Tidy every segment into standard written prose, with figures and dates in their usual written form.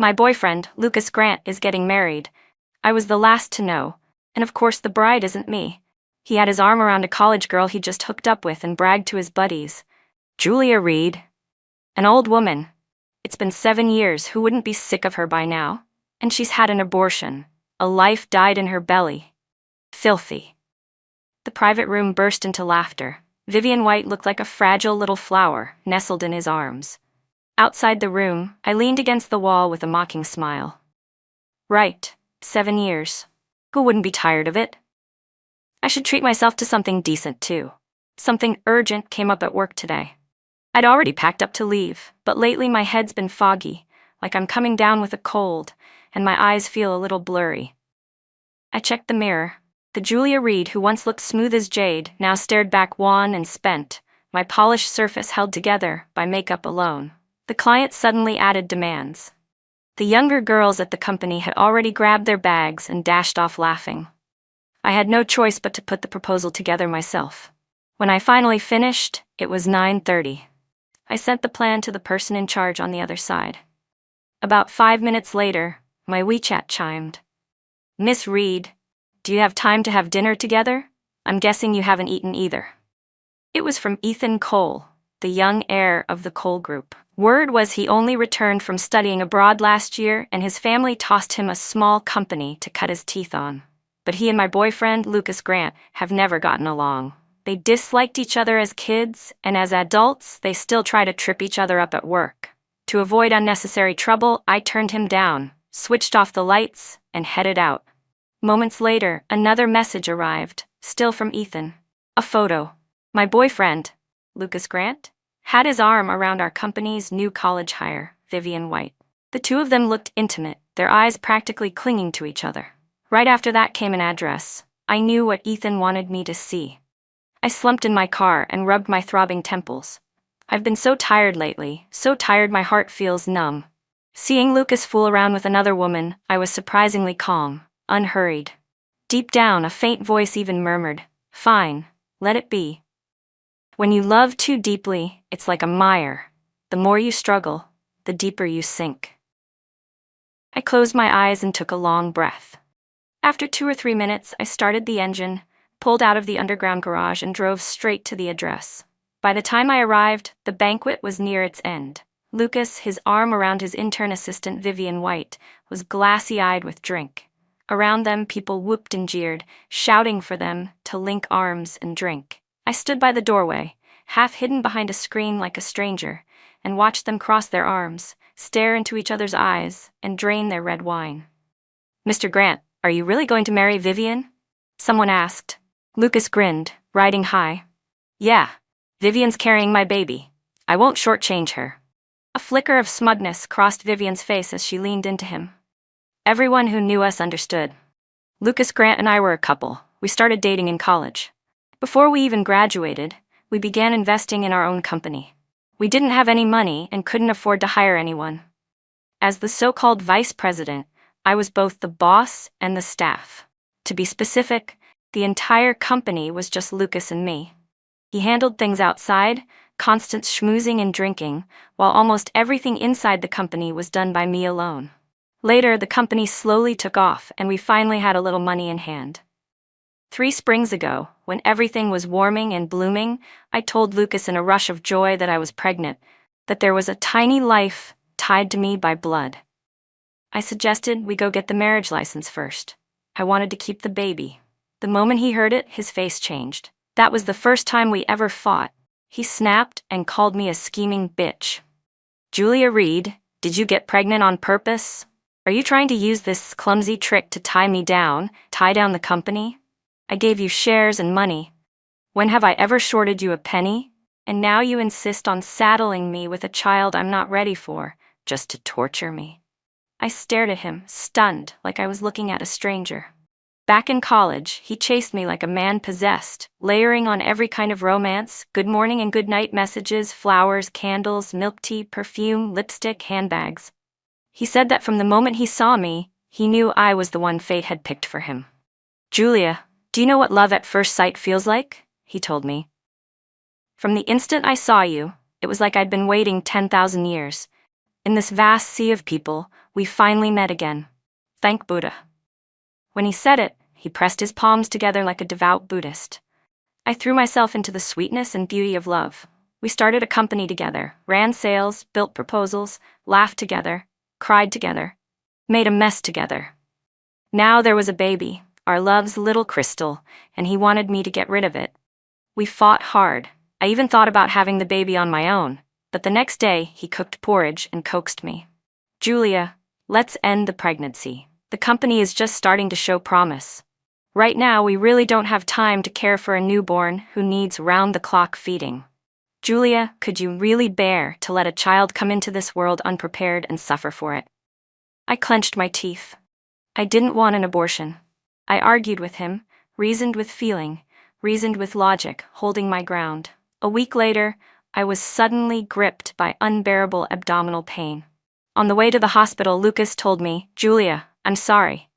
My boyfriend, Lucas Grant, is getting married. I was the last to know, and of course the bride isn't me. He had his arm around a college girl he just hooked up with and bragged to his buddies. Julia Reed. An old woman. It's been 7 years, who wouldn't be sick of her by now? And she's had an abortion. A life died in her belly. Filthy. The private room burst into laughter. Vivian White looked like a fragile little flower, nestled in his arms. Outside the room, I leaned against the wall with a mocking smile. Right, 7 years. Who wouldn't be tired of it? I should treat myself to something decent too. Something urgent came up at work today. I'd already packed up to leave, but lately my head's been foggy, like I'm coming down with a cold, and my eyes feel a little blurry. I checked the mirror. The Julia Reed who once looked smooth as jade now stared back wan and spent, my polished surface held together by makeup alone. The client suddenly added demands. The younger girls at the company had already grabbed their bags and dashed off laughing. I had no choice but to put the proposal together myself. When I finally finished, it was 9:30. I sent the plan to the person in charge on the other side. About 5 minutes later, my WeChat chimed. Miss Reed, do you have time to have dinner together? I'm guessing you haven't eaten either. It was from Ethan Cole, the young heir of the Cole Group. Word was he only returned from studying abroad last year and his family tossed him a small company to cut his teeth on. But he and my boyfriend, Lucas Grant, have never gotten along. They disliked each other as kids, and as adults, they still try to trip each other up at work. To avoid unnecessary trouble, I turned him down, switched off the lights, and headed out. Moments later, another message arrived, still from Ethan. A photo. My boyfriend, Lucas Grant, had his arm around our company's new college hire, Vivian White. The two of them looked intimate, their eyes practically clinging to each other. Right after that came an address. I knew what Ethan wanted me to see. I slumped in my car and rubbed my throbbing temples. I've been so tired lately, so tired my heart feels numb. Seeing Lucas fool around with another woman, I was surprisingly calm, unhurried. Deep down, a faint voice even murmured, "Fine, let it be." When you love too deeply, it's like a mire. The more you struggle, the deeper you sink. I closed my eyes and took a long breath. After 2 or 3 minutes, I started the engine, pulled out of the underground garage and drove straight to the address. By the time I arrived, the banquet was near its end. Lucas, his arm around his intern assistant Vivian White, was glassy-eyed with drink. Around them, people whooped and jeered, shouting for them to link arms and drink. I stood by the doorway, half hidden behind a screen like a stranger, and watched them cross their arms, stare into each other's eyes, and drain their red wine. "Mr. Grant, are you really going to marry Vivian?" someone asked. Lucas grinned, riding high. "Yeah, Vivian's carrying my baby. I won't shortchange her." A flicker of smugness crossed Vivian's face as she leaned into him. Everyone who knew us understood. Lucas Grant and I were a couple. We started dating in college. Before we even graduated, we began investing in our own company. We didn't have any money and couldn't afford to hire anyone. As the so-called vice president, I was both the boss and the staff. To be specific, the entire company was just Lucas and me. He handled things outside, constant schmoozing and drinking, while almost everything inside the company was done by me alone. Later, the company slowly took off and we finally had a little money in hand. 3 springs ago, when everything was warming and blooming, I told Lucas in a rush of joy that I was pregnant, that there was a tiny life tied to me by blood. I suggested we go get the marriage license first. I wanted to keep the baby. The moment he heard it, his face changed. That was the first time we ever fought. He snapped and called me a scheming bitch. "Julia Reed, did you get pregnant on purpose? Are you trying to use this clumsy trick to tie me down, tie down the company? I gave you shares and money. When have I ever shorted you a penny? And now you insist on saddling me with a child I'm not ready for, just to torture me." I stared at him, stunned, like I was looking at a stranger. Back in college, he chased me like a man possessed, layering on every kind of romance, good morning and good night messages, flowers, candles, milk tea, perfume, lipstick, handbags. He said that from the moment he saw me, he knew I was the one fate had picked for him. "Julia, do you know what love at first sight feels like?" he told me. "From the instant I saw you, it was like I'd been waiting 10,000 years. In this vast sea of people, we finally met again. Thank Buddha. When he said it, he pressed his palms together like a devout Buddhist. I threw myself into the sweetness and beauty of love. We started a company together, ran sales, built proposals, laughed together, cried together, made a mess together. Now there was a baby, our love's little crystal, and he wanted me to get rid of it. We fought hard. I even thought about having the baby on my own, but the next day he cooked porridge and coaxed me. Julia, let's end the pregnancy. The company is just starting to show promise. Right now we really don't have time to care for a newborn who needs round-the-clock feeding. Julia, could you really bear to let a child come into this world unprepared and suffer for it? I clenched my teeth. I didn't want an abortion. I argued with him, reasoned with feeling, reasoned with logic, holding my ground. A week later, I was suddenly gripped by unbearable abdominal pain. On the way to the hospital, Lucas told me, "Julia, I'm sorry.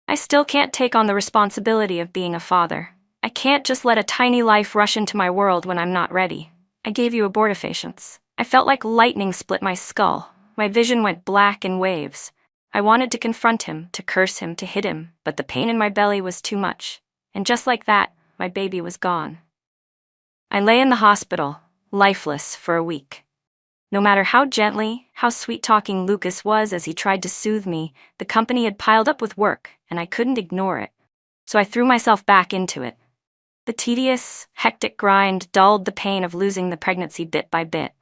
I still can't take on the responsibility of being a father. I can't just let a tiny life rush into my world when I'm not ready. I gave you abortifacients." I felt like lightning split my skull. My vision went black in waves. I wanted to confront him, to curse him, to hit him, but the pain in my belly was too much. And just like that, my baby was gone. I lay in the hospital, lifeless, for a week. No matter how gently, how sweet-talking Lucas was as he tried to soothe me, the company had piled up with work, and I couldn't ignore it. So I threw myself back into it. The tedious, hectic grind dulled the pain of losing the pregnancy bit by bit.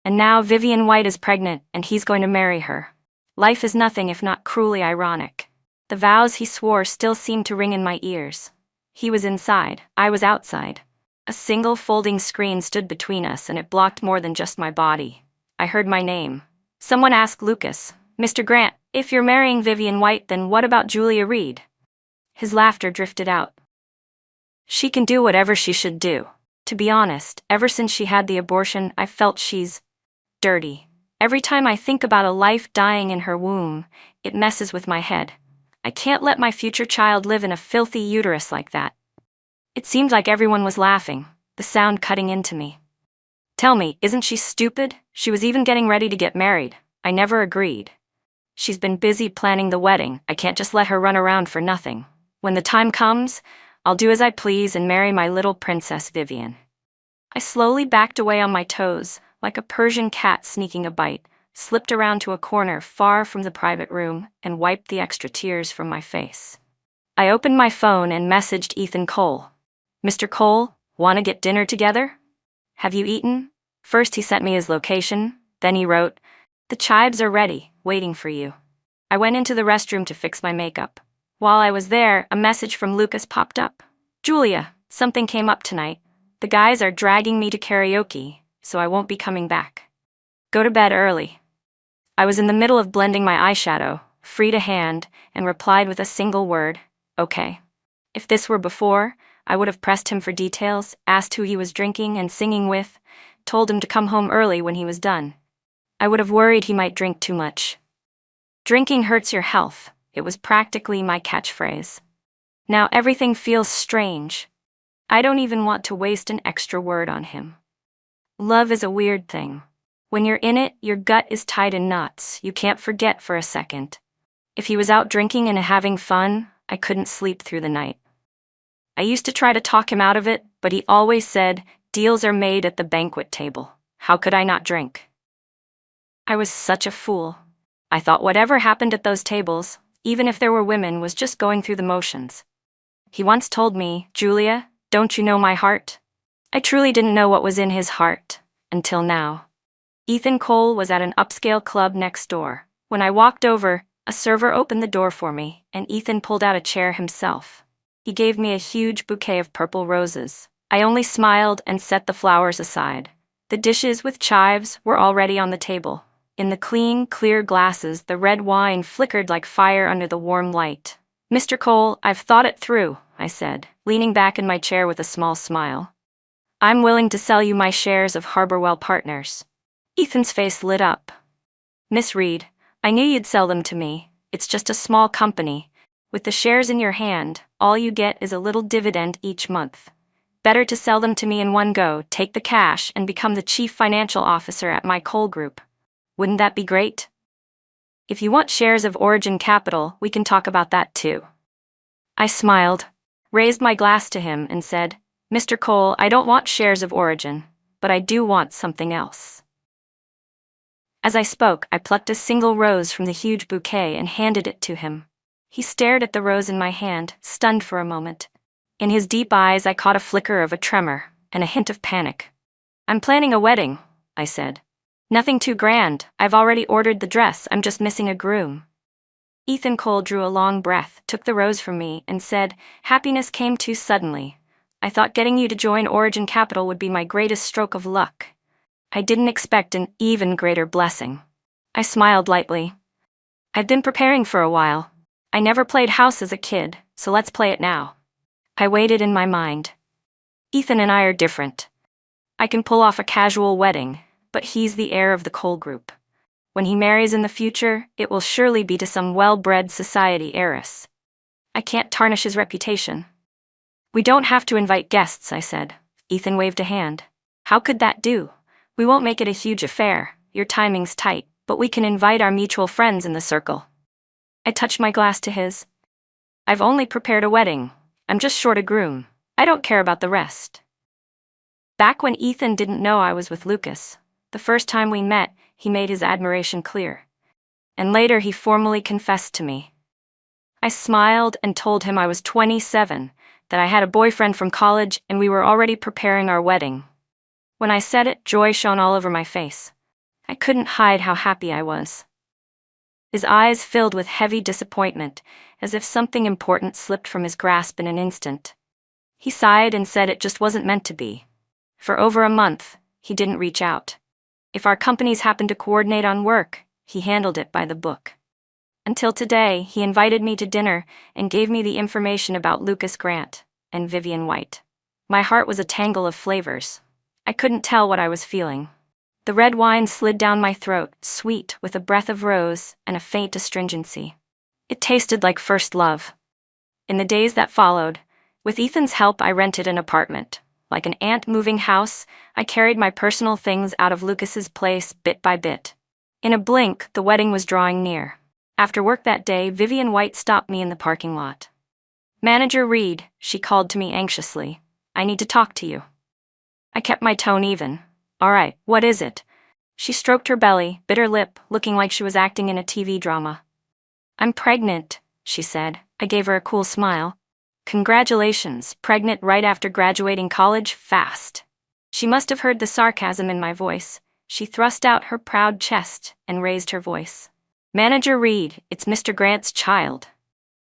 And now Vivian White is pregnant, and he's going to marry her. Life is nothing if not cruelly ironic. The vows he swore still seemed to ring in my ears. He was inside, I was outside. A single folding screen stood between us, and it blocked more than just my body. I heard my name. Someone asked Lucas, "Mr. Grant, if you're marrying Vivian White, then what about Julia Reed?" His laughter drifted out. "She can do whatever she should do. To be honest, ever since she had the abortion, I felt she's dirty. Every time I think about a life dying in her womb, it messes with my head. I can't let my future child live in a filthy uterus like that." It seemed like everyone was laughing, the sound cutting into me. "Tell me, isn't she stupid? She was even getting ready to get married. I never agreed. She's been busy planning the wedding. I can't just let her run around for nothing. When the time comes, I'll do as I please and marry my little princess Vivian." I slowly backed away on my toes, like a Persian cat sneaking a bite, slipped around to a corner far from the private room, and wiped the extra tears from my face. I opened my phone and messaged Ethan Cole. "Mr. Cole, wanna get dinner together? Have you eaten?" First he sent me his location, then he wrote, "The chives are ready, waiting for you." I went into the restroom to fix my makeup. While I was there, a message from Lucas popped up. "Julia, something came up tonight. The guys are dragging me to karaoke, so I won't be coming back. Go to bed early." I was in the middle of blending my eyeshadow, freed a hand, and replied with a single word, "Okay." If this were before, I would have pressed him for details, asked who he was drinking and singing with, told him to come home early when he was done. I would have worried he might drink too much. "Drinking hurts your health," it was practically my catchphrase. Now everything feels strange. I don't even want to waste an extra word on him. Love is a weird thing. When you're in it, your gut is tied in knots. You can't forget for a second. If he was out drinking and having fun, I couldn't sleep through the night. I used to try to talk him out of it, but he always said, "Deals are made at the banquet table. How could I not drink?" I was such a fool. I thought whatever happened at those tables, even if there were women, was just going through the motions. He once told me, "Julia, don't you know my heart?" I truly didn't know what was in his heart, until now. Ethan Cole was at an upscale club next door. When I walked over, a server opened the door for me, and Ethan pulled out a chair himself. He gave me a huge bouquet of purple roses. I only smiled and set the flowers aside. The dishes with chives were already on the table. In the clean, clear glasses, the red wine flickered like fire under the warm light. "Mr. Cole, I've thought it through," I said, leaning back in my chair with a small smile. "I'm willing to sell you my shares of Harborwell Partners." Ethan's face lit up. "Miss Reed, I knew you'd sell them to me. It's just a small company. With the shares in your hand, all you get is a little dividend each month. Better to sell them to me in one go, take the cash, and become the chief financial officer at my coal group. Wouldn't that be great?" If you want shares of Origin Capital, we can talk about that too. I smiled, raised my glass to him, and said, Mr. Cole, I don't want shares of Origin, but I do want something else. As I spoke, I plucked a single rose from the huge bouquet and handed it to him. He stared at the rose in my hand, stunned for a moment. In his deep eyes, I caught a flicker of a tremor and a hint of panic. I'm planning a wedding, I said. Nothing too grand. I've already ordered the dress. I'm just missing a groom. Ethan Cole drew a long breath, took the rose from me, and said, Happiness came too suddenly. I thought getting you to join Origin Capital would be my greatest stroke of luck. I didn't expect an even greater blessing. I smiled lightly. I've been preparing for a while. I never played house as a kid, so let's play it now. I waited in my mind. Ethan and I are different. I can pull off a casual wedding, but he's the heir of the Cole Group. When he marries in the future, it will surely be to some well-bred society heiress. I can't tarnish his reputation. We don't have to invite guests, I said. Ethan waved a hand. How could that do? We won't make it a huge affair. Your timing's tight, but we can invite our mutual friends in the circle. I touched my glass to his. I've only prepared a wedding. I'm just short a groom. I don't care about the rest. Back when Ethan didn't know I was with Lucas, the first time we met, he made his admiration clear. And later he formally confessed to me. I smiled and told him I was 27, that I had a boyfriend from college and we were already preparing our wedding. When I said it, joy shone all over my face. I couldn't hide how happy I was. His eyes filled with heavy disappointment, as if something important slipped from his grasp in an instant. He sighed and said it just wasn't meant to be. For over a month, he didn't reach out. If our companies happened to coordinate on work, he handled it by the book. Until today, he invited me to dinner and gave me the information about Lucas Grant and Vivian White. My heart was a tangle of flavors. I couldn't tell what I was feeling. The red wine slid down my throat, sweet with a breath of rose and a faint astringency. It tasted like first love. In the days that followed, with Ethan's help, I rented an apartment. Like an ant moving house, I carried my personal things out of Lucas's place bit by bit. In a blink, the wedding was drawing near. After work that day, Vivian White stopped me in the parking lot. Manager Reed, she called to me anxiously. I need to talk to you. I kept my tone even. All right, what is it? She stroked her belly, bit her lip, looking like she was acting in a TV drama. I'm pregnant, she said. I gave her a cool smile. Congratulations, pregnant right after graduating college? Fast. She must have heard the sarcasm in my voice. She thrust out her proud chest and raised her voice. Manager Reed, it's Mr. Grant's child.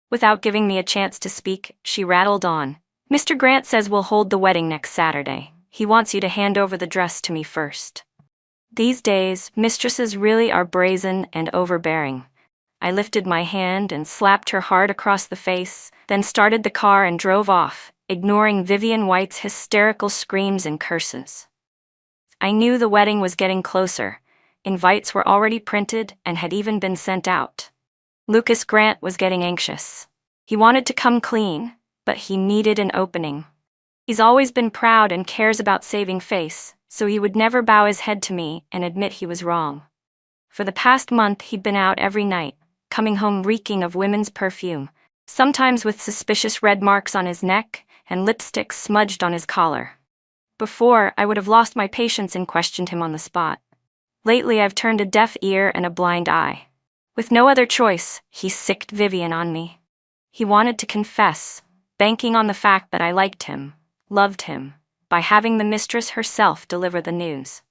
Without giving me a chance to speak, she rattled on. Mr. Grant says we'll hold the wedding next Saturday. He wants you to hand over the dress to me first. These days, mistresses really are brazen and overbearing. I lifted my hand and slapped her hard across the face, then started the car and drove off, ignoring Vivian White's hysterical screams and curses. I knew the wedding was getting closer. Invites were already printed and had even been sent out. Lucas Grant was getting anxious. He wanted to come clean, but he needed an opening. He's always been proud and cares about saving face, so he would never bow his head to me and admit he was wrong. For the past month, he'd been out every night, coming home reeking of women's perfume, sometimes with suspicious red marks on his neck and lipstick smudged on his collar. Before, I would have lost my patience and questioned him on the spot. Lately, I've turned a deaf ear and a blind eye. With no other choice, he sicked Vivian on me. He wanted to confess, banking on the fact that I liked him, loved him, by having the mistress herself deliver the news.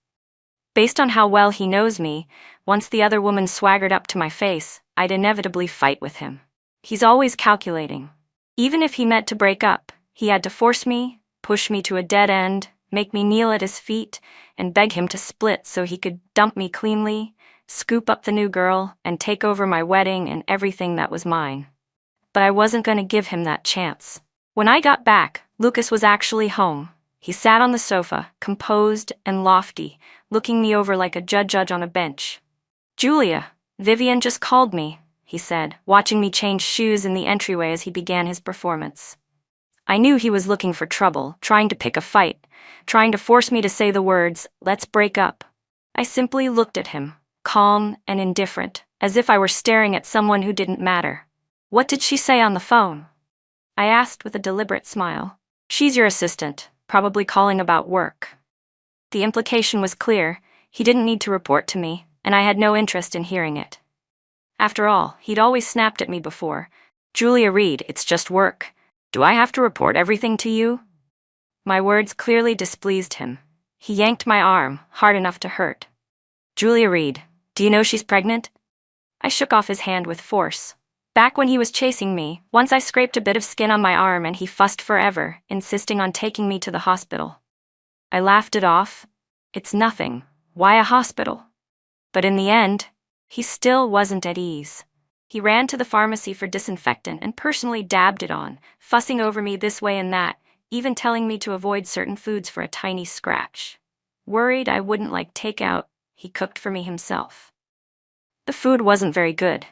Based on how well he knows me, once the other woman swaggered up to my face, I'd inevitably fight with him. He's always calculating. Even if he meant to break up, he had to force me, push me to a dead end, make me kneel at his feet, and beg him to split so he could dump me cleanly, scoop up the new girl, and take over my wedding and everything that was mine. But I wasn't going to give him that chance. When I got back, Lucas was actually home. He sat on the sofa, composed and lofty, looking me over like a judge on a bench. Julia, Vivian just called me, he said, watching me change shoes in the entryway as he began his performance. I knew he was looking for trouble, trying to pick a fight, trying to force me to say the words, let's break up. I simply looked at him, calm and indifferent, as if I were staring at someone who didn't matter. What did she say on the phone? I asked with a deliberate smile. She's your assistant, probably calling about work. The implication was clear. He didn't need to report to me, and I had no interest in hearing it. After all, he'd always snapped at me before. Julia Reed, it's just work. Do I have to report everything to you? My words clearly displeased him. He yanked my arm, hard enough to hurt. Julia Reed, do you know she's pregnant? I shook off his hand with force. Back when he was chasing me, once I scraped a bit of skin on my arm and he fussed forever, insisting on taking me to the hospital. I laughed it off. It's nothing. Why a hospital? But in the end, he still wasn't at ease. He ran to the pharmacy for disinfectant and personally dabbed it on, fussing over me this way and that, even telling me to avoid certain foods for a tiny scratch. Worried I wouldn't like takeout, he cooked for me himself. The food wasn't very good,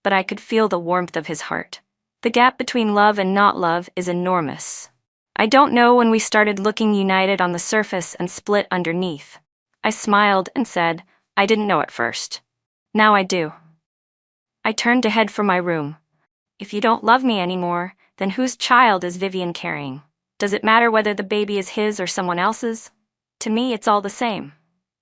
but I could feel the warmth of his heart. The gap between love and not love is enormous. I don't know when we started looking united on the surface and split underneath. I smiled and said, I didn't know at first. Now I do. I turned to head for my room. If you don't love me anymore, then whose child is Vivian carrying? Does it matter whether the baby is his or someone else's? To me, it's all the same.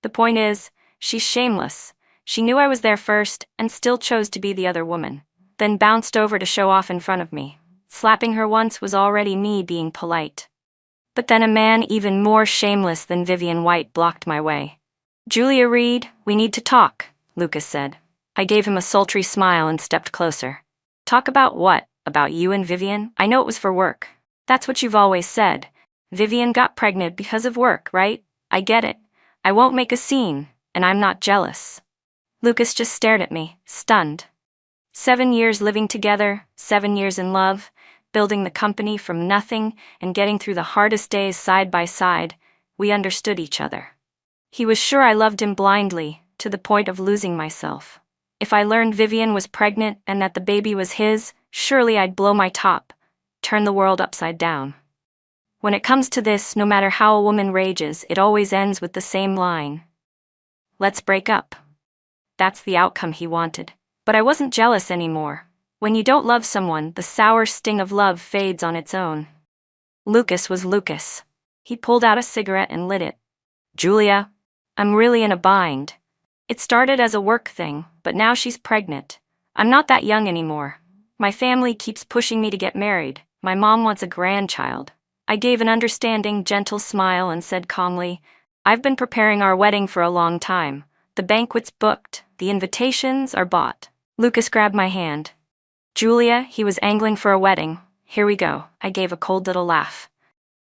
The point is, she's shameless. She knew I was there first and still chose to be the other woman, then bounced over to show off in front of me. Slapping her once was already me being polite. But then a man even more shameless than Vivian White blocked my way. Julia Reed, we need to talk, Lucas said. I gave him a sultry smile and stepped closer. Talk about what? About you and Vivian? I know it was for work. That's what you've always said. Vivian got pregnant because of work, right? I get it. I won't make a scene, and I'm not jealous. Lucas just stared at me, stunned. 7 years living together, 7 years in love, building the company from nothing and getting through the hardest days side by side, we understood each other. He was sure I loved him blindly, to the point of losing myself. If I learned Vivian was pregnant and that the baby was his, surely I'd blow my top, turn the world upside down. When it comes to this, no matter how a woman rages, it always ends with the same line. Let's break up. That's the outcome he wanted. But I wasn't jealous anymore. When you don't love someone, the sour sting of love fades on its own. Lucas was Lucas. He pulled out a cigarette and lit it. Julia, I'm really in a bind. It started as a work thing, but now she's pregnant. I'm not that young anymore. My family keeps pushing me to get married. My mom wants a grandchild. I gave an understanding, gentle smile and said calmly, I've been preparing our wedding for a long time. The banquet's booked. The invitations are bought. Lucas grabbed my hand. Julia, he was angling for a wedding. Here we go. I gave a cold little laugh.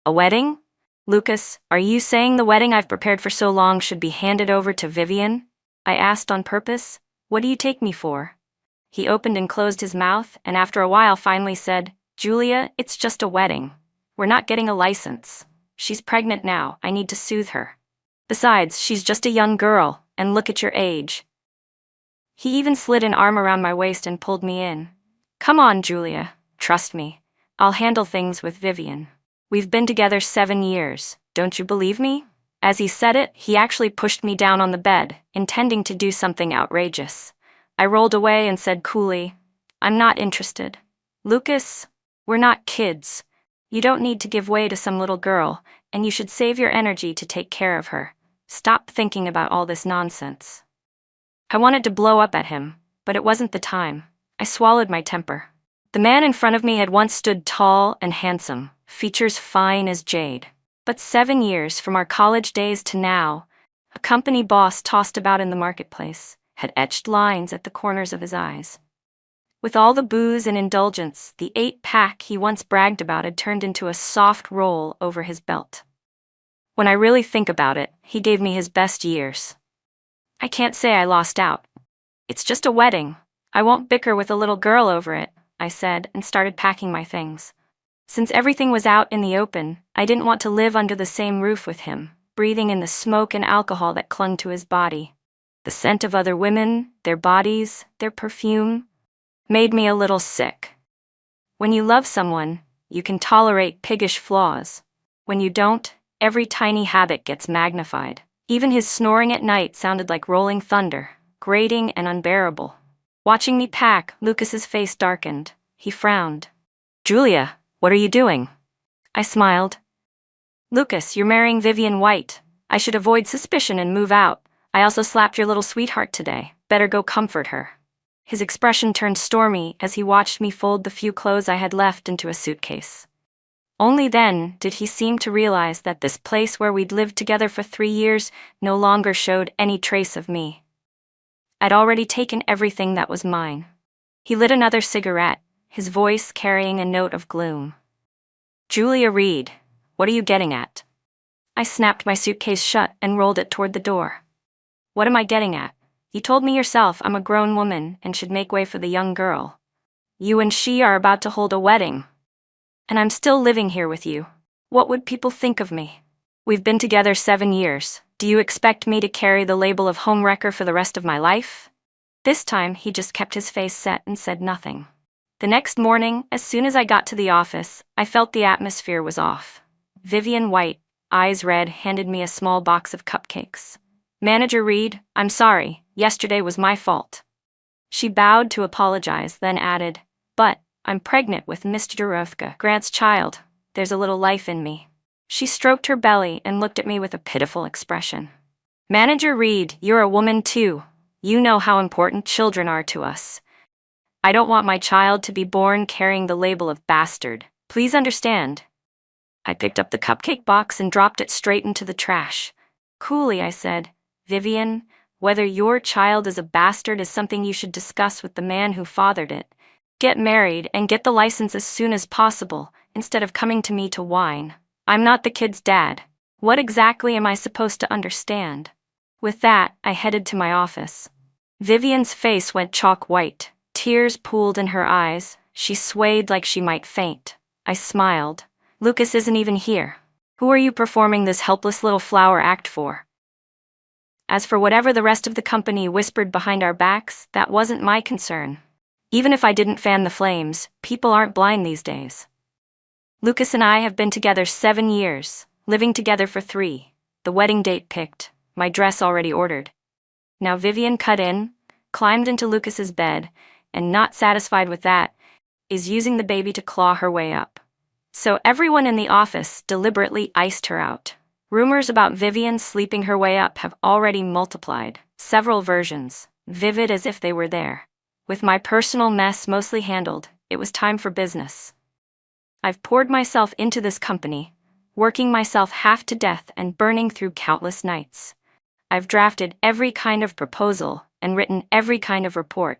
A wedding? Lucas, are you saying the wedding I've prepared for so long should be handed over to Vivian? I asked on purpose. What do you take me for? He opened and closed his mouth, and after a while finally said, Julia, it's just a wedding. We're not getting a license. She's pregnant now. I need to soothe her. Besides, she's just a young girl, and look at your age. He even slid an arm around my waist and pulled me in. Come on, Julia. Trust me. I'll handle things with Vivian. We've been together 7 years. Don't you believe me? As he said it, he actually pushed me down on the bed, intending to do something outrageous. I rolled away and said coolly, I'm not interested. Lucas, we're not kids. You don't need to give way to some little girl, and you should save your energy to take care of her. Stop thinking about all this nonsense. I wanted to blow up at him, but it wasn't the time. I swallowed my temper. The man in front of me had once stood tall and handsome, features fine as jade. But 7 years from our college days to now, a company boss tossed about in the marketplace, had etched lines at the corners of his eyes. With all the booze and indulgence, the 8-pack he once bragged about had turned into a soft roll over his belt. When I really think about it, he gave me his best years. I can't say I lost out. It's just a wedding. I won't bicker with a little girl over it, I said, and started packing my things. Since everything was out in the open, I didn't want to live under the same roof with him, breathing in the smoke and alcohol that clung to his body. The scent of other women, their bodies, their perfume, made me a little sick. When you love someone, you can tolerate piggish flaws. When you don't, every tiny habit gets magnified. Even his snoring at night sounded like rolling thunder, grating and unbearable. Watching me pack, Lucas's face darkened. He frowned. Julia, what are you doing? I smiled. Lucas, you're marrying Vivian White. I should avoid suspicion and move out. I also slapped your little sweetheart today. Better go comfort her. His expression turned stormy as he watched me fold the few clothes I had left into a suitcase. Only then did he seem to realize that this place where we'd lived together for 3 years no longer showed any trace of me. I'd already taken everything that was mine. He lit another cigarette, his voice carrying a note of gloom. Julia Reed, what are you getting at? I snapped my suitcase shut and rolled it toward the door. What am I getting at? You told me yourself I'm a grown woman and should make way for the young girl. You and she are about to hold a wedding. And I'm still living here with you. What would people think of me? We've been together 7 years. Do you expect me to carry the label of homewrecker for the rest of my life? This time, he just kept his face set and said nothing. The next morning, as soon as I got to the office, I felt the atmosphere was off. Vivian White, eyes red, handed me a small box of cupcakes. Manager Reed, I'm sorry, yesterday was my fault. She bowed to apologize, then added, but I'm pregnant with Mr. Dorofka, Grant's child. There's a little life in me. She stroked her belly and looked at me with a pitiful expression. Manager Reed, you're a woman too. You know how important children are to us. I don't want my child to be born carrying the label of bastard. Please understand. I picked up the cupcake box and dropped it straight into the trash. Coolly, I said, Vivian, whether your child is a bastard is something you should discuss with the man who fathered it. Get married and get the license as soon as possible, instead of coming to me to whine. I'm not the kid's dad. What exactly am I supposed to understand? With that, I headed to my office. Vivian's face went chalk white. Tears pooled in her eyes. She swayed like she might faint. I smiled. Lucas isn't even here. Who are you performing this helpless little flower act for? As for whatever the rest of the company whispered behind our backs, that wasn't my concern. Even if I didn't fan the flames, people aren't blind these days. Lucas and I have been together 7 years, living together for 3, the wedding date picked, my dress already ordered. Now Vivian cut in, climbed into Lucas's bed, and not satisfied with that, is using the baby to claw her way up. So everyone in the office deliberately iced her out. Rumors about Vivian sleeping her way up have already multiplied, several versions, vivid as if they were there. With my personal mess mostly handled, it was time for business. I've poured myself into this company, working myself half to death and burning through countless nights. I've drafted every kind of proposal and written every kind of report.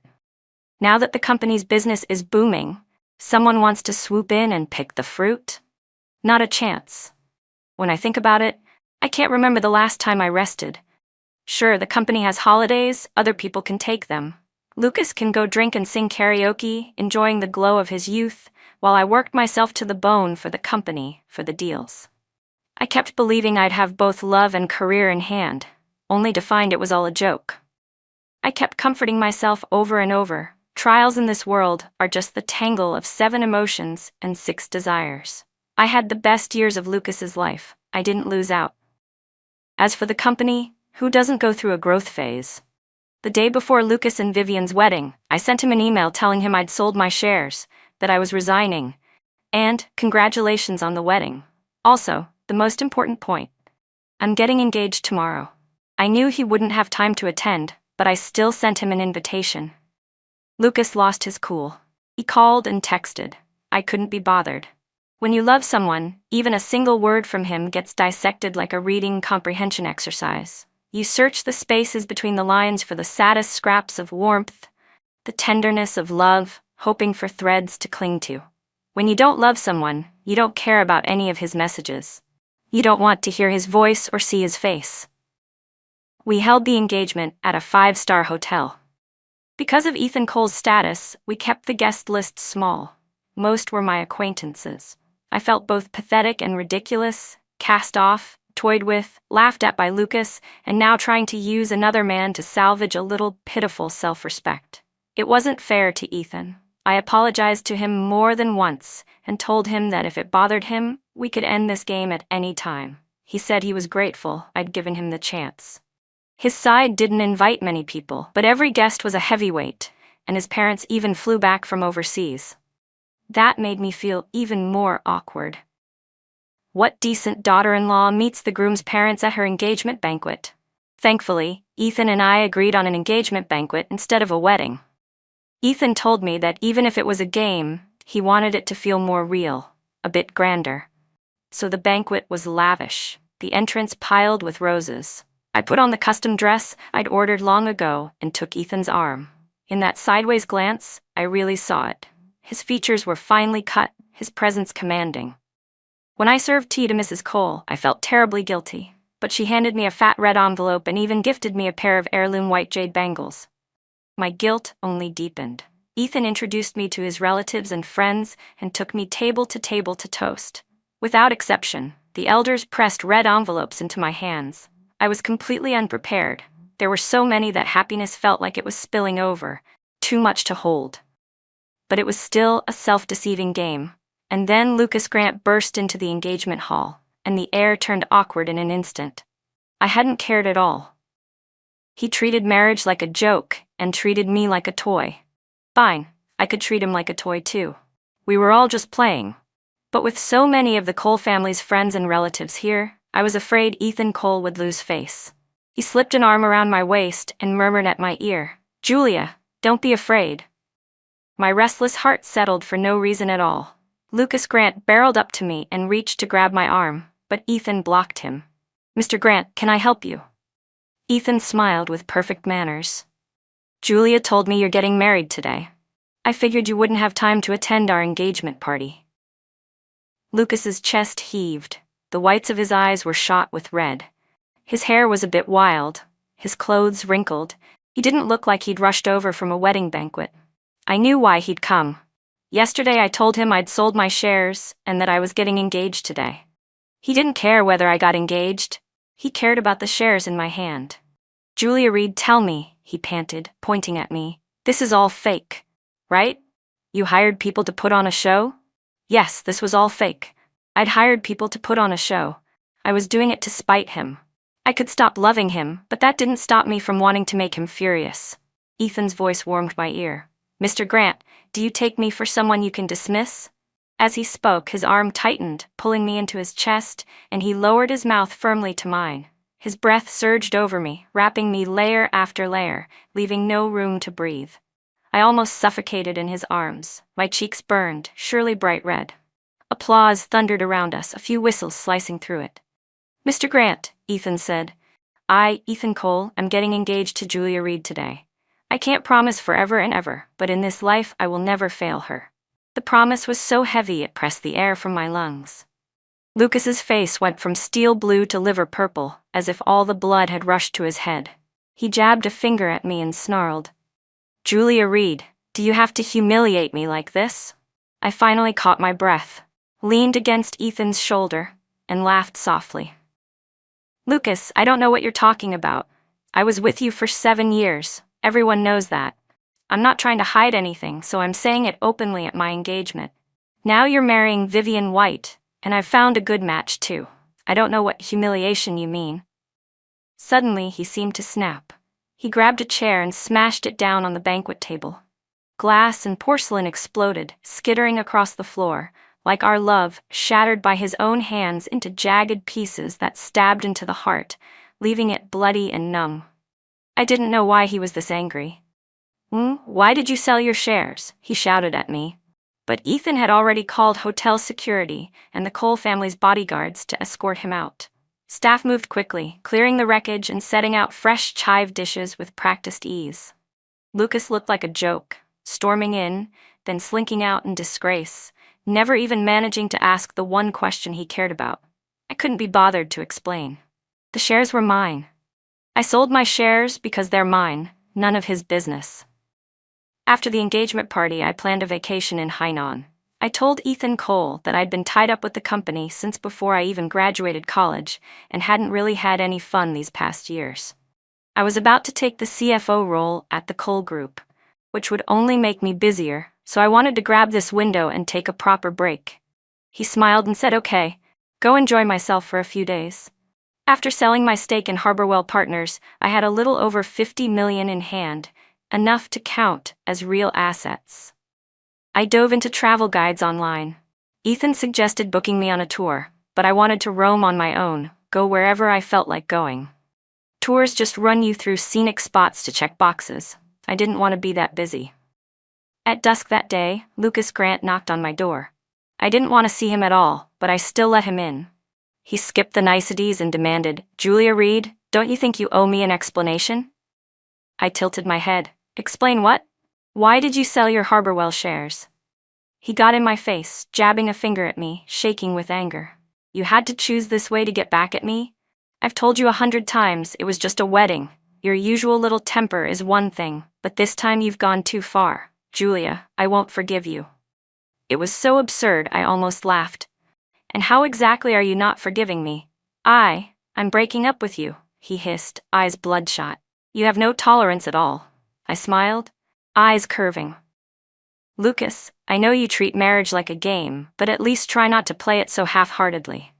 Now that the company's business is booming, someone wants to swoop in and pick the fruit? Not a chance. When I think about it, I can't remember the last time I rested. Sure, the company has holidays, other people can take them. Lucas can go drink and sing karaoke, enjoying the glow of his youth, while I worked myself to the bone for the company, for the deals. I kept believing I'd have both love and career in hand, only to find it was all a joke. I kept comforting myself over and over. Trials in this world are just the tangle of 7 emotions and 6 desires. I had the best years of Lucas's life. I didn't lose out. As for the company, who doesn't go through a growth phase? The day before Lucas and Vivian's wedding, I sent him an email telling him I'd sold my shares, that I was resigning, and congratulations on the wedding. Also, the most important point, I'm getting engaged tomorrow. I knew he wouldn't have time to attend, but I still sent him an invitation. Lucas lost his cool. He called and texted. I couldn't be bothered. When you love someone, even a single word from him gets dissected like a reading comprehension exercise. You search the spaces between the lines for the saddest scraps of warmth, the tenderness of love, hoping for threads to cling to. When you don't love someone, you don't care about any of his messages. You don't want to hear his voice or see his face. We held the engagement at a 5-star hotel. Because of Ethan Cole's status, we kept the guest list small. Most were my acquaintances. I felt both pathetic and ridiculous, cast off, toyed with, laughed at by Lucas, and now trying to use another man to salvage a little pitiful self-respect. It wasn't fair to Ethan. I apologized to him more than once and told him that if it bothered him, we could end this game at any time. He said he was grateful I'd given him the chance. His side didn't invite many people, but every guest was a heavyweight, and his parents even flew back from overseas. That made me feel even more awkward. What decent daughter-in-law meets the groom's parents at her engagement banquet? Thankfully, Ethan and I agreed on an engagement banquet instead of a wedding. Ethan told me that even if it was a game, he wanted it to feel more real, a bit grander. So the banquet was lavish, the entrance piled with roses. I put on the custom dress I'd ordered long ago and took Ethan's arm. In that sideways glance, I really saw it. His features were finely cut, his presence commanding. When I served tea to Mrs. Cole, I felt terribly guilty, but she handed me a fat red envelope and even gifted me a pair of heirloom white jade bangles. My guilt only deepened. Ethan introduced me to his relatives and friends and took me table to toast. Without exception, the elders pressed red envelopes into my hands. I was completely unprepared. There were so many that happiness felt like it was spilling over, too much to hold. But it was still a self-deceiving game. And then Lucas Grant burst into the engagement hall, and the air turned awkward in an instant. I hadn't cared at all. He treated marriage like a joke and treated me like a toy. Fine, I could treat him like a toy too. We were all just playing. But with so many of the Cole family's friends and relatives here, I was afraid Ethan Cole would lose face. He slipped an arm around my waist and murmured at my ear, "Julia, don't be afraid." My restless heart settled for no reason at all. Lucas Grant barreled up to me and reached to grab my arm, but Ethan blocked him. "Mr. Grant, can I help you?" Ethan smiled with perfect manners. "Julia told me you're getting married today. I figured you wouldn't have time to attend our engagement party." Lucas's chest heaved. The whites of his eyes were shot with red. His hair was a bit wild, his clothes wrinkled. He didn't look like he'd rushed over from a wedding banquet. I knew why he'd come. Yesterday I told him I'd sold my shares and that I was getting engaged today. He didn't care whether I got engaged. He cared about the shares in my hand. "Julia Reed, tell me," he panted, pointing at me. "This is all fake, right? You hired people to put on a show?" Yes, this was all fake. I'd hired people to put on a show. I was doing it to spite him. I could stop loving him, but that didn't stop me from wanting to make him furious. Ethan's voice warmed my ear. "Mr. Grant, do you take me for someone you can dismiss?" As he spoke, his arm tightened, pulling me into his chest, and he lowered his mouth firmly to mine. His breath surged over me, wrapping me layer after layer, leaving no room to breathe. I almost suffocated in his arms. My cheeks burned, surely bright red. Applause thundered around us, a few whistles slicing through it. "Mr. Grant," Ethan said. "I, Ethan Cole, am getting engaged to Julia Reed today. I can't promise forever and ever, but in this life I will never fail her." The promise was so heavy it pressed the air from my lungs. Lucas's face went from steel blue to liver purple, as if all the blood had rushed to his head. He jabbed a finger at me and snarled, "Julia Reed, do you have to humiliate me like this?" I finally caught my breath, leaned against Ethan's shoulder, and laughed softly. "Lucas, I don't know what you're talking about. I was with you for 7 years. Everyone knows that. I'm not trying to hide anything, so I'm saying it openly at my engagement. Now you're marrying Vivian White, and I've found a good match too. I don't know what humiliation you mean." Suddenly, he seemed to snap. He grabbed a chair and smashed it down on the banquet table. Glass and porcelain exploded, skittering across the floor, like our love, shattered by his own hands into jagged pieces that stabbed into the heart, leaving it bloody and numb. I didn't know why he was this angry. Why did you sell your shares?" he shouted at me. But Ethan had already called hotel security and the Cole family's bodyguards to escort him out. Staff moved quickly, clearing the wreckage and setting out fresh chive dishes with practiced ease. Lucas looked like a joke, storming in, then slinking out in disgrace, never even managing to ask the one question he cared about. I couldn't be bothered to explain. The shares were mine. I sold my shares because they're mine, none of his business. After the engagement party, I planned a vacation in Hainan. I told Ethan Cole that I'd been tied up with the company since before I even graduated college and hadn't really had any fun these past years. I was about to take the CFO role at the Cole Group, which would only make me busier, so I wanted to grab this window and take a proper break. He smiled and said, "Okay, go enjoy myself for a few days." After selling my stake in Harborwell Partners, I had a little over $50 million in hand, enough to count as real assets. I dove into travel guides online. Ethan suggested booking me on a tour, but I wanted to roam on my own, go wherever I felt like going. Tours just run you through scenic spots to check boxes. I didn't want to be that busy. At dusk that day, Lucas Grant knocked on my door. I didn't want to see him at all, but I still let him in. He skipped the niceties and demanded, "Julia Reed, don't you think you owe me an explanation?" I tilted my head. "Explain what? Why did you sell your Harborwell shares?" He got in my face, jabbing a finger at me, shaking with anger. "You had to choose this way to get back at me? I've told you 100 times it was just a wedding. Your usual little temper is one thing, but this time you've gone too far. Julia, I won't forgive you." It was so absurd I almost laughed. "And how exactly are you not forgiving me?" I'm breaking up with you," he hissed, eyes bloodshot. "You have no tolerance at all." I smiled, eyes curving. "Lucas, I know you treat marriage like a game, but at least try not to play it so half-heartedly.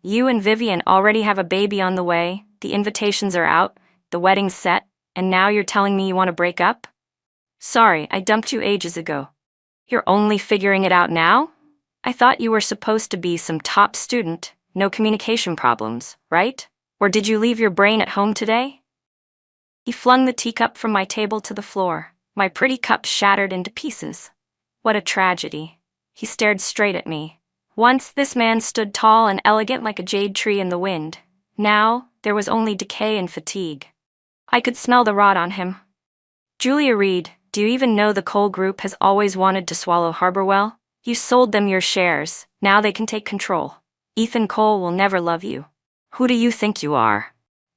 You and Vivian already have a baby on the way, the invitations are out, the wedding's set, and now you're telling me you want to break up? Sorry, I dumped you ages ago. You're only figuring it out now? I thought you were supposed to be some top student, no communication problems, right? Or did you leave your brain at home today?" He flung the teacup from my table to the floor. My pretty cup shattered into pieces. What a tragedy. He stared straight at me. Once this man stood tall and elegant like a jade tree in the wind. Now, there was only decay and fatigue. I could smell the rot on him. "Julia Reed, do you even know the Cole Group has always wanted to swallow Harborwell? You sold them your shares, now they can take control. Ethan Cole will never love you. Who do you think you are?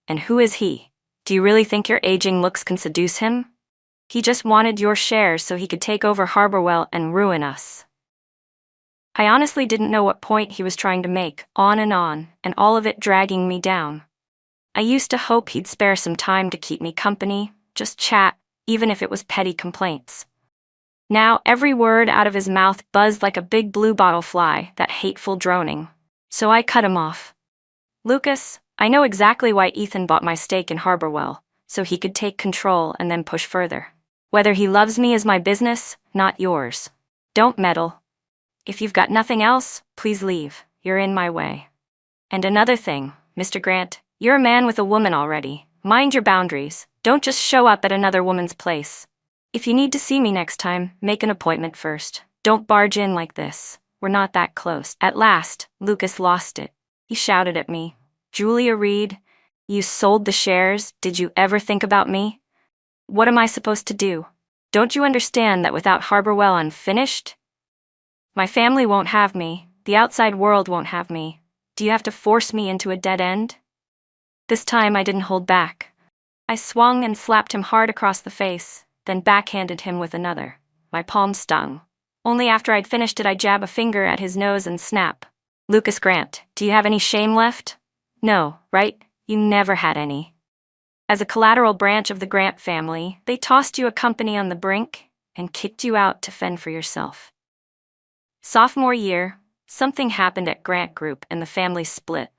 And who is he? Do you really think your aging looks can seduce him? He just wanted your shares so he could take over Harborwell and ruin us." I honestly didn't know what point he was trying to make, on, and all of it dragging me down. I used to hope he'd spare some time to keep me company, just chat, even if it was petty complaints. Now every word out of his mouth buzzed like a big bluebottle fly, that hateful droning. So I cut him off. "Lucas, I know exactly why Ethan bought my stake in Harborwell, so he could take control and then push further. Whether he loves me is my business, not yours. Don't meddle. If you've got nothing else, please leave. You're in my way. And another thing, Mr. Grant, you're a man with a woman already. Mind your boundaries. Don't just show up at another woman's place. If you need to see me next time, make an appointment first. Don't barge in like this. We're not that close." At last, Lucas lost it. He shouted at me, "Julia Reed, you sold the shares. Did you ever think about me? What am I supposed to do? Don't you understand that without Harborwell I'm finished? My family won't have me. The outside world won't have me. Do you have to force me into a dead end?" This time I didn't hold back. I swung and slapped him hard across the face, then backhanded him with another. My palm stung. Only after I'd finished did I jab a finger at his nose and snap. "Lucas Grant, do you have any shame left? No, right? You never had any. As a collateral branch of the Grant family, they tossed you a company on the brink and kicked you out to fend for yourself." Sophomore year, something happened at Grant Group and the family split.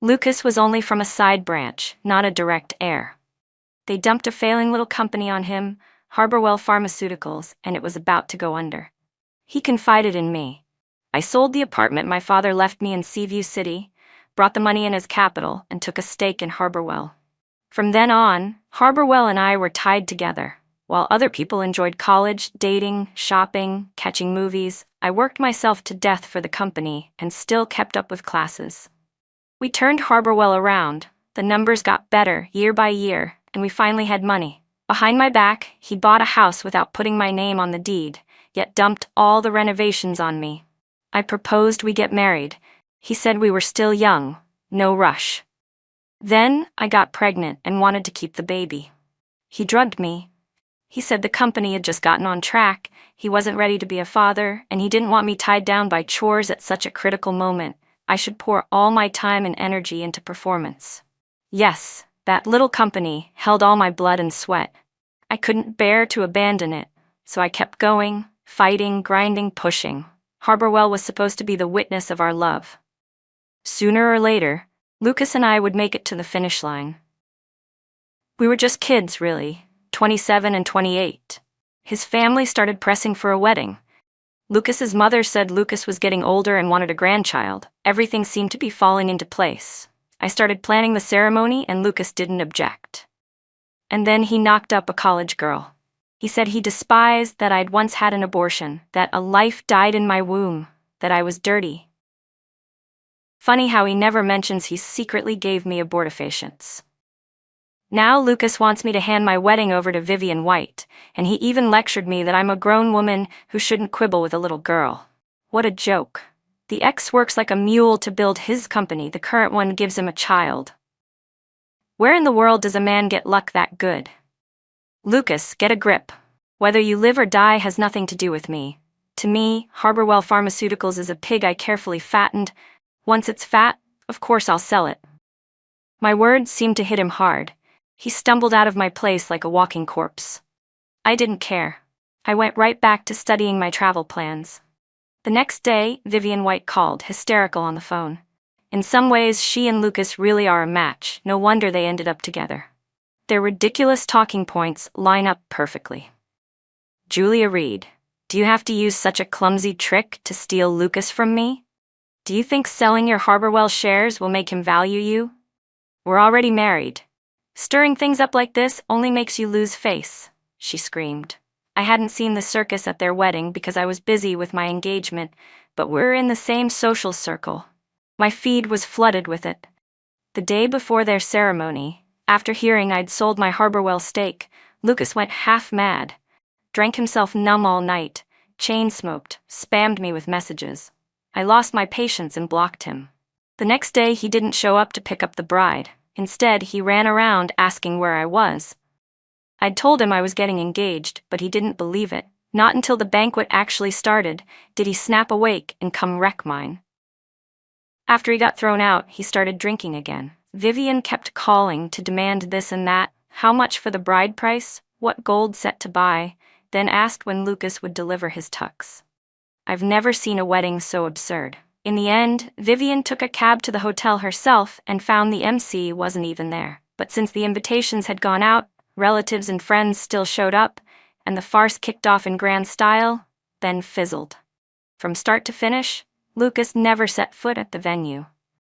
Lucas was only from a side branch, not a direct heir. They dumped a failing little company on him, Harborwell Pharmaceuticals, and it was about to go under. He confided in me. I sold the apartment my father left me in Seaview City, brought the money in as capital, and took a stake in Harborwell. From then on, Harborwell and I were tied together. While other people enjoyed college, dating, shopping, catching movies, I worked myself to death for the company and still kept up with classes. We turned Harborwell around. The numbers got better year by year, and we finally had money. Behind my back, he bought a house without putting my name on the deed, yet dumped all the renovations on me. I proposed we get married. He said we were still young, no rush. Then I got pregnant and wanted to keep the baby. He drugged me. He said the company had just gotten on track, he wasn't ready to be a father, and he didn't want me tied down by chores at such a critical moment. I should pour all my time and energy into performance. Yes, that little company held all my blood and sweat. I couldn't bear to abandon it, so I kept going, fighting, grinding, pushing. Harborwell was supposed to be the witness of our love. Sooner or later, Lucas and I would make it to the finish line. We were just kids, really. 27 and 28. His family started pressing for a wedding. Lucas's mother said Lucas was getting older and wanted a grandchild. Everything seemed to be falling into place. I started planning the ceremony and Lucas didn't object. And then he knocked up a college girl. He said he despised that I'd once had an abortion, that a life died in my womb, that I was dirty. Funny how he never mentions he secretly gave me abortifacients. Now Lucas wants me to hand my wedding over to Vivian White, and he even lectured me that I'm a grown woman who shouldn't quibble with a little girl. What a joke. The ex works like a mule to build his company, the current one gives him a child. Where in the world does a man get luck that good? Lucas, get a grip. Whether you live or die has nothing to do with me. To me, Harborwell Pharmaceuticals is a pig I carefully fattened. Once it's fat, of course I'll sell it. My words seemed to hit him hard. He stumbled out of my place like a walking corpse. I didn't care. I went right back to studying my travel plans. The next day, Vivian White called, hysterical on the phone. In some ways, she and Lucas really are a match. No wonder they ended up together. Their ridiculous talking points line up perfectly. Julia Reed, do you have to use such a clumsy trick to steal Lucas from me? Do you think selling your Harborwell shares will make him value you? We're already married. Stirring things up like this only makes you lose face, she screamed. I hadn't seen the circus at their wedding because I was busy with my engagement, but we're in the same social circle. My feed was flooded with it. The day before their ceremony, after hearing I'd sold my Harborwell stake, Lucas went half mad, drank himself numb all night, chain-smoked, spammed me with messages. I lost my patience and blocked him. The next day he didn't show up to pick up the bride. Instead, he ran around asking where I was. I'd told him I was getting engaged, but he didn't believe it. Not until the banquet actually started did he snap awake and come wreck mine. After he got thrown out, he started drinking again. Vivian kept calling to demand this and that, how much for the bride price, what gold set to buy, then asked when Lucas would deliver his tux. I've never seen a wedding so absurd. In the end, Vivian took a cab to the hotel herself and found the MC wasn't even there. But since the invitations had gone out, relatives and friends still showed up, and the farce kicked off in grand style, then fizzled. From start to finish, Lucas never set foot at the venue.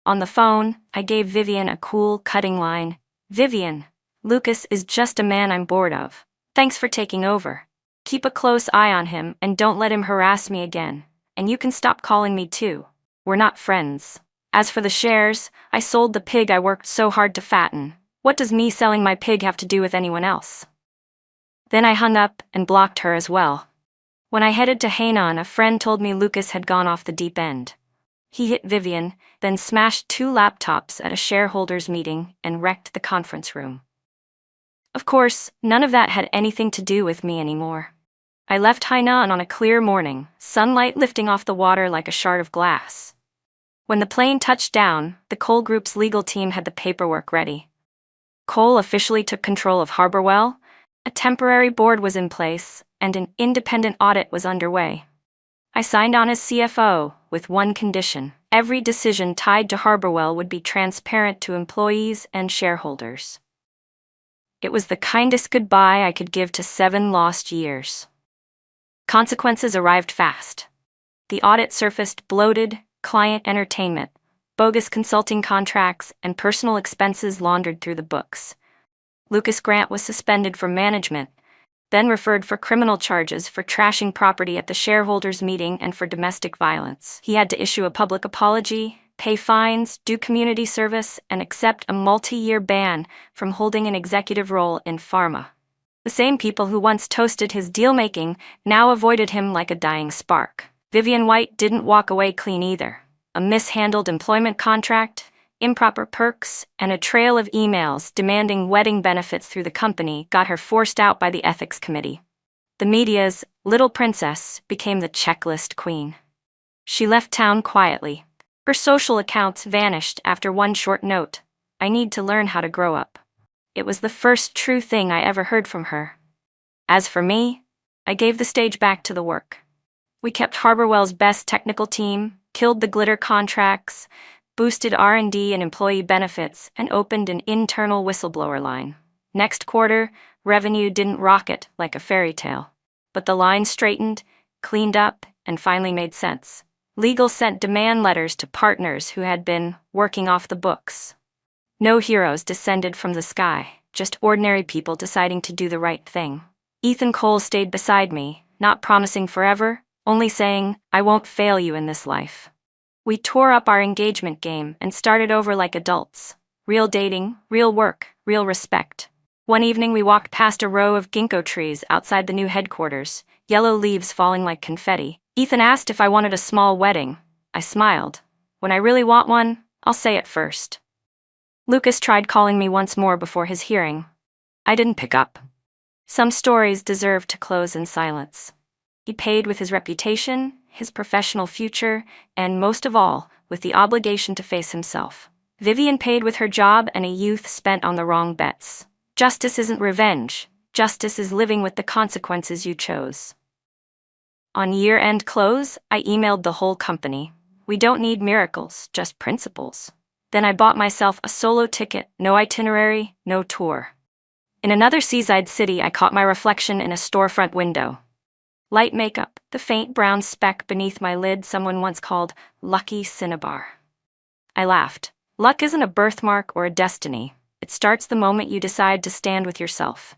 On the phone, I gave Vivian a cool, cutting line. Vivian, Lucas is just a man I'm bored of. Thanks for taking over. Keep a close eye on him and don't let him harass me again. And you can stop calling me too. We're not friends. As for the shares, I sold the pig I worked so hard to fatten. What does me selling my pig have to do with anyone else? Then I hung up and blocked her as well. When I headed to Hainan, a friend told me Lucas had gone off the deep end. He hit Vivian, then smashed 2 laptops at a shareholders meeting and wrecked the conference room. Of course, none of that had anything to do with me anymore. I left Hainan on a clear morning, sunlight lifting off the water like a shard of glass. When the plane touched down, the Cole Group's legal team had the paperwork ready. Cole officially took control of Harborwell, a temporary board was in place, and an independent audit was underway. I signed on as CFO, with one condition. Every decision tied to Harborwell would be transparent to employees and shareholders. It was the kindest goodbye I could give to 7 lost years. Consequences arrived fast. The audit surfaced bloated, client entertainment, bogus consulting contracts, and personal expenses laundered through the books. Lucas Grant was suspended from management, then referred for criminal charges for trashing property at the shareholders' meeting and for domestic violence. He had to issue a public apology, pay fines, do community service, and accept a multi-year ban from holding an executive role in pharma. The same people who once toasted his deal-making now avoided him like a dying spark. Vivian White didn't walk away clean either. A mishandled employment contract, improper perks, and a trail of emails demanding wedding benefits through the company got her forced out by the ethics committee. The media's little princess became the checklist queen. She left town quietly. Her social accounts vanished after one short note: "I need to learn how to grow up." It was the first true thing I ever heard from her. As for me, I gave the stage back to the work. We kept Harborwell's best technical team, killed the glitter contracts, boosted R&D and employee benefits, and opened an internal whistleblower line. Next quarter, Revenue didn't rocket like a fairy tale, but the line straightened, cleaned up, and finally made sense. Legal sent demand letters to partners who had been working off the books. No heroes descended from the sky, just ordinary people deciding to do the right thing. Ethan Cole stayed beside me, not promising forever, only saying, "I won't fail you in this life." We tore up our engagement game and started over like adults. Real dating, real work, real respect. One evening we walked past a row of ginkgo trees outside the new headquarters, yellow leaves falling like confetti. Ethan asked if I wanted a small wedding. I smiled. When I really want one, I'll say it first. Lucas tried calling me once more before his hearing. I didn't pick up. Some stories deserve to close in silence. He paid with his reputation, his professional future, and most of all, with the obligation to face himself. Vivian paid with her job and a youth spent on the wrong bets. Justice isn't revenge. Justice is living with the consequences you chose. On year-end close, I emailed the whole company. We don't need miracles, just principles. Then I bought myself a solo ticket, no itinerary, no tour. In another seaside city, I caught my reflection in a storefront window. Light makeup, the faint brown speck beneath my lid someone once called Lucky Cinnabar. I laughed. Luck isn't a birthmark or a destiny. It starts the moment you decide to stand with yourself.